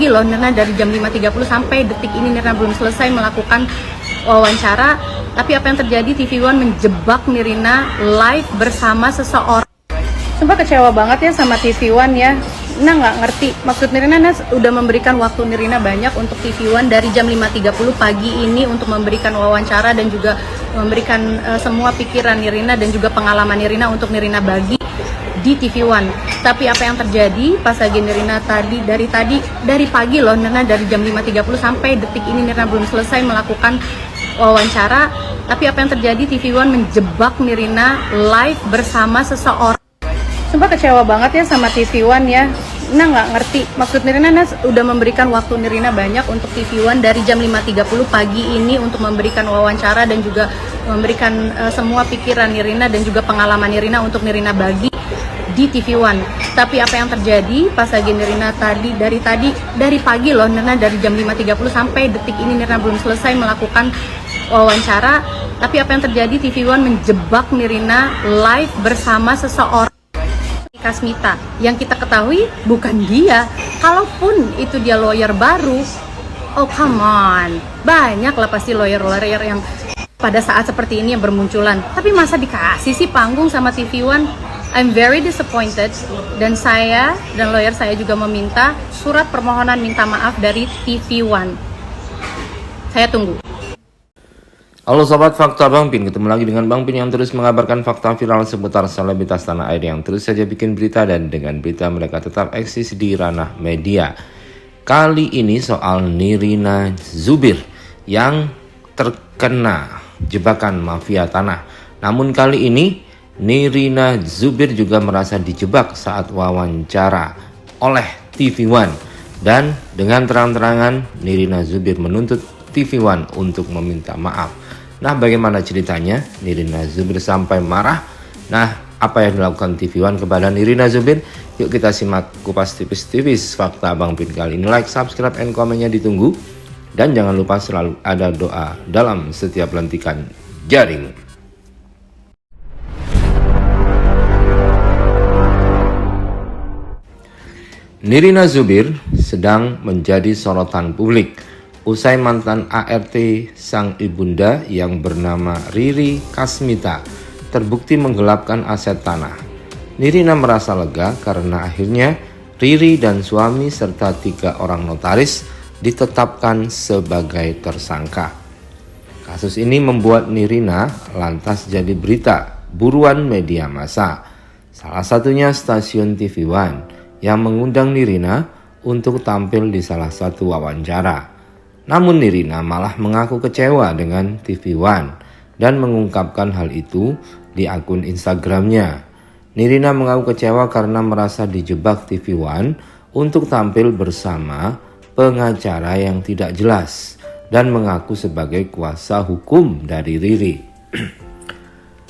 Loh, Nirna dari jam 5.30 sampai detik ini Nirna belum selesai melakukan wawancara. Tapi apa yang terjadi, TV One menjebak Nirina live bersama seseorang. Sumpah kecewa banget ya sama TV One ya. Nah nggak ngerti, maksud Nirina udah memberikan waktu Nirina banyak untuk TV One dari jam 5.30 pagi ini untuk memberikan wawancara dan juga memberikan semua pikiran Nirina dan juga pengalaman Nirina untuk Nirina bagi di TV One. Tapi apa yang terjadi pas lagi Nirina dari pagi loh, Nirina dari jam 5.30 sampai detik ini Nirina belum selesai melakukan wawancara. Tapi apa yang terjadi, TV One menjebak Nirina live bersama seseorang. Sumpah kecewa banget ya sama TV One ya. Nah nggak ngerti, maksud Nirina udah memberikan waktu Nirina banyak untuk TV One dari jam 5.30 pagi ini untuk memberikan wawancara dan juga memberikan semua pikiran Nirina dan juga pengalaman Nirina untuk Nirina bagi di TV One. Tapi apa yang terjadi pas lagi Nirina dari pagi loh, Nirina dari jam 5.30 sampai detik ini Nirina belum selesai melakukan wawancara. Tapi apa yang terjadi, TV One menjebak Nirina live bersama seseorang, Kasmita, yang kita ketahui bukan dia. Kalaupun itu dia lawyer baru, oh come on, banyak lah pasti lawyer yang pada saat seperti ini yang bermunculan. Tapi masa dikasih sih panggung sama TV One? I'm very disappointed, dan saya dan lawyer saya juga meminta surat permohonan minta maaf dari TV One. Saya tunggu. Halo sobat Fakta Bang Pin, ketemu lagi dengan Bang Pin yang terus mengabarkan fakta viral seputar selebritas tanah air yang terus saja bikin berita, dan dengan berita mereka tetap eksis di ranah media. Kali ini soal Nirina Zubir yang terkena jebakan mafia tanah. Namun kali ini Nirina Zubir juga merasa dijebak saat wawancara oleh TV One, dan dengan terang-terangan Nirina Zubir menuntut TV One untuk meminta maaf. Nah, bagaimana ceritanya Nirina Zubir sampai marah? Nah, apa yang dilakukan TV One kepada Nirina Zubir? Yuk kita simak kupas tipis-tipis fakta Bang Pin kali ini. Like, subscribe, and komennya ditunggu. Dan jangan lupa selalu ada doa dalam setiap lentikan jaring. Nirina Zubir sedang menjadi sorotan publik usai mantan ART sang ibunda yang bernama Riri Kasmita terbukti menggelapkan aset tanah. Nirina merasa lega karena akhirnya Riri dan suami serta 3 orang notaris ditetapkan sebagai tersangka. Kasus ini membuat Nirina lantas jadi berita buruan media massa. Salah satunya stasiun TV One yang mengundang Nirina untuk tampil di salah satu wawancara. Namun Nirina malah mengaku kecewa dengan TV One dan mengungkapkan hal itu di akun Instagramnya. Nirina mengaku kecewa karena merasa dijebak TV One untuk tampil bersama pengacara yang tidak jelas dan mengaku sebagai kuasa hukum dari Riri.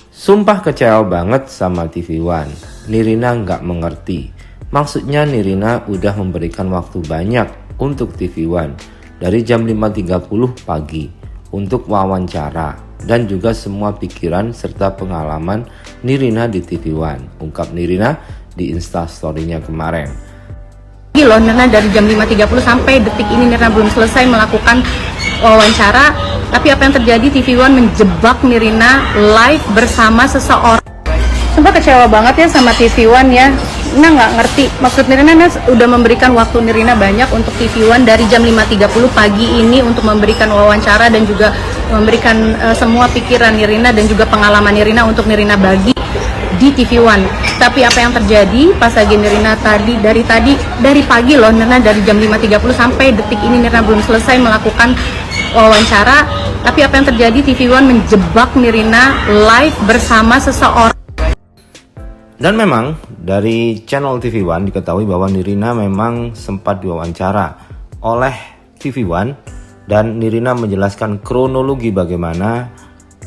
Sumpah kecewa banget sama TV One. Nirina nggak mengerti. Maksudnya Nirina udah memberikan waktu banyak untuk TV One dari jam 5.30 pagi untuk wawancara dan juga semua pikiran serta pengalaman Nirina di TV One, ungkap Nirina di Instastory-nya kemarin. Loh, Nirina dari jam 5.30 sampai detik ini Nirina belum selesai melakukan wawancara. Tapi apa yang terjadi, TV One menjebak Nirina live bersama seseorang. Sumpah kecewa banget ya sama TV One ya. Nah nggak ngerti, maksud Nirina udah memberikan waktu Nirina banyak untuk TV One dari jam 5.30 pagi ini untuk memberikan wawancara dan juga memberikan semua pikiran Nirina dan juga pengalaman Nirina untuk Nirina bagi di TV One. Tapi apa yang terjadi pas lagi Nirina dari pagi loh, Nirina dari jam 5.30 sampai detik ini Nirina belum selesai melakukan wawancara. Tapi apa yang terjadi, TV One menjebak Nirina live bersama seseorang. Dan memang dari channel TV One diketahui bahwa Nirina memang sempat diwawancara oleh TV One, dan Nirina menjelaskan kronologi bagaimana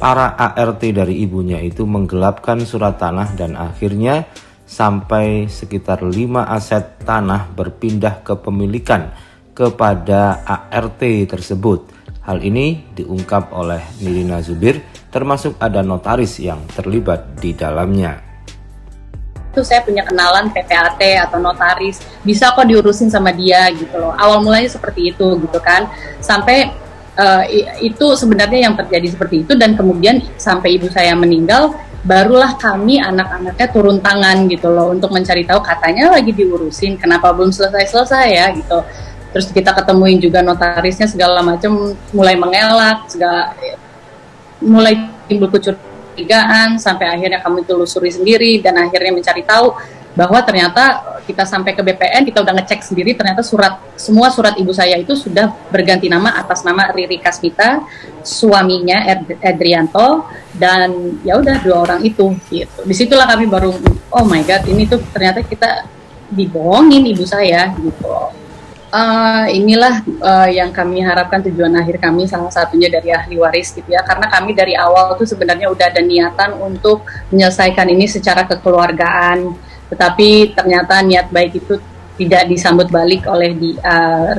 para ART dari ibunya itu menggelapkan surat tanah dan akhirnya sampai sekitar 5 aset tanah berpindah kepemilikan kepada ART tersebut. Hal ini diungkap oleh Nirina Zubir, termasuk ada notaris yang terlibat di dalamnya. itu saya punya kenalan PPAT atau notaris, bisa kok diurusin sama dia gitu loh. Awal mulanya seperti itu gitu kan, sampai itu sebenarnya yang terjadi seperti itu, dan kemudian sampai ibu saya meninggal, barulah kami anak-anaknya turun tangan gitu loh untuk mencari tahu, katanya lagi diurusin, kenapa belum selesai-selesai ya gitu. Terus kita ketemuin juga notarisnya segala macam, mulai mengelak, mulai timbul kecurigaan, sampai akhirnya kami telusuri sendiri dan akhirnya mencari tahu bahwa ternyata kita sampai ke BPN, kita udah ngecek sendiri, ternyata semua surat ibu saya itu sudah berganti nama atas nama Riri Kasmita, suaminya Edrianto, dan ya udah 2 orang itu gitu. Disitulah kami baru, oh my god, ini tuh ternyata kita dibohongin ibu saya gitu. Inilah yang kami harapkan tujuan akhir kami, salah satunya dari ahli waris gitu ya, karena kami dari awal tuh sebenarnya udah ada niatan untuk menyelesaikan ini secara kekeluargaan, tetapi ternyata niat baik itu tidak disambut balik oleh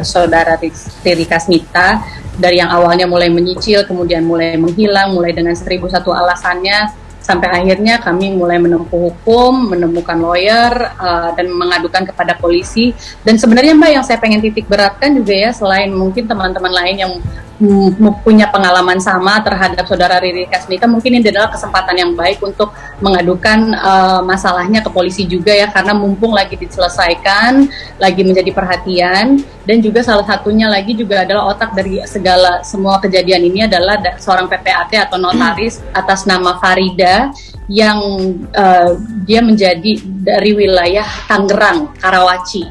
saudara Riri Kasmita. Dari yang awalnya mulai menyicil, kemudian mulai menghilang, mulai dengan 1001 alasannya, sampai akhirnya kami mulai menempuh hukum, menemukan lawyer, dan mengadukan kepada polisi. Dan sebenarnya Mbak, yang saya pengen titik beratkan juga ya, selain mungkin teman-teman lain yang punya pengalaman sama terhadap saudara Riri Kasmita, mungkin ini adalah kesempatan yang baik untuk mengadukan masalahnya ke polisi juga ya, karena mumpung lagi diselesaikan, lagi menjadi perhatian. Dan juga salah satunya lagi juga adalah otak dari semua kejadian ini adalah seorang PPAT atau notaris atas nama Farida, yang dia menjadi dari wilayah Tangerang, Karawaci.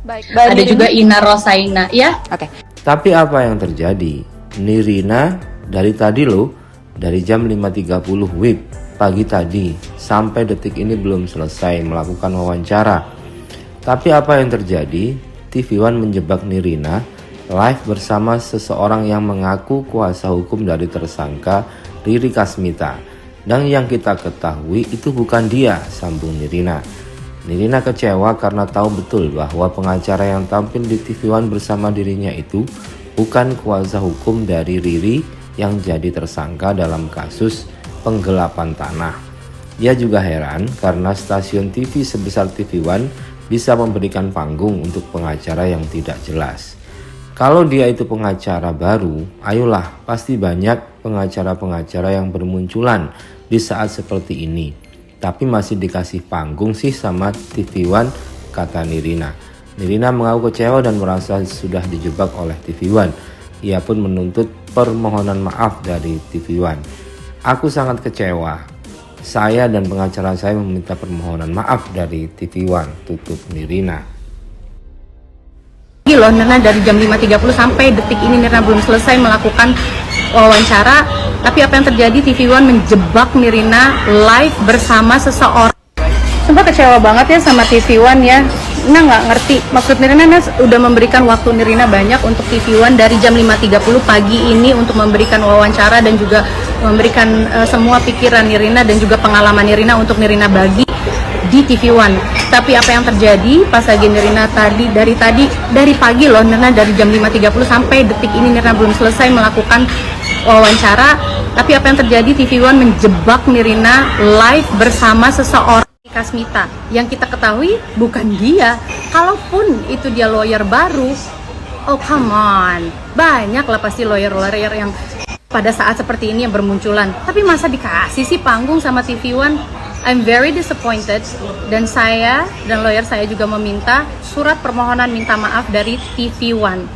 Baik. Ada juga Ina Rosaina, ya. Oke. Tapi apa yang terjadi? Nirina dari tadi loh, dari jam 5.30 WIB pagi tadi sampai detik ini belum selesai melakukan wawancara. Tapi apa yang terjadi? TV One menjebak Nirina live bersama seseorang yang mengaku kuasa hukum dari tersangka Riri Kasmita. Dan yang kita ketahui itu bukan dia, sambung Nirina. Nirina kecewa karena tahu betul bahwa pengacara yang tampil di TV One bersama dirinya itu bukan kuasa hukum dari Riri yang jadi tersangka dalam kasus penggelapan tanah. Ia juga heran karena stasiun TV sebesar TV One bisa memberikan panggung untuk pengacara yang tidak jelas. Kalau dia itu pengacara baru, ayolah, pasti banyak pengacara-pengacara yang bermunculan di saat seperti ini. Tapi masih dikasih panggung sih sama TV One, kata Nirina. Nirina mengaku kecewa dan merasa sudah dijebak oleh TV One. Ia pun menuntut permohonan maaf dari TV One. Aku sangat kecewa. Saya dan pengacara saya meminta permohonan maaf dari TV One, tutup Nirina. Loh, Nirina dari jam 5.30 sampai detik ini Nirina belum selesai melakukan wawancara. Tapi apa yang terjadi, TV One menjebak Nirina live bersama seseorang. Sumpah kecewa banget ya sama TV One ya. Nirina nggak ngerti maksud Nirina. Udah memberikan waktu Nirina banyak untuk TV One dari jam 5.30 pagi ini untuk memberikan wawancara dan juga memberikan semua pikiran Nirina dan juga pengalaman Nirina untuk Nirina bagi di TV One. Tapi apa yang terjadi pas lagi Nirina dari pagi loh, Nirina dari jam 5.30 sampai detik ini Nirina belum selesai melakukan wawancara. Tapi apa yang terjadi, TV One menjebak Nirina live bersama seseorang, Kasmita, yang kita ketahui bukan dia. Kalaupun itu dia lawyer baru, oh come on, banyak lah pasti lawyer yang pada saat seperti ini yang bermunculan. Tapi masa dikasih sih panggung sama TV One? I'm very disappointed, dan saya dan lawyer saya juga meminta surat permohonan minta maaf dari TV One.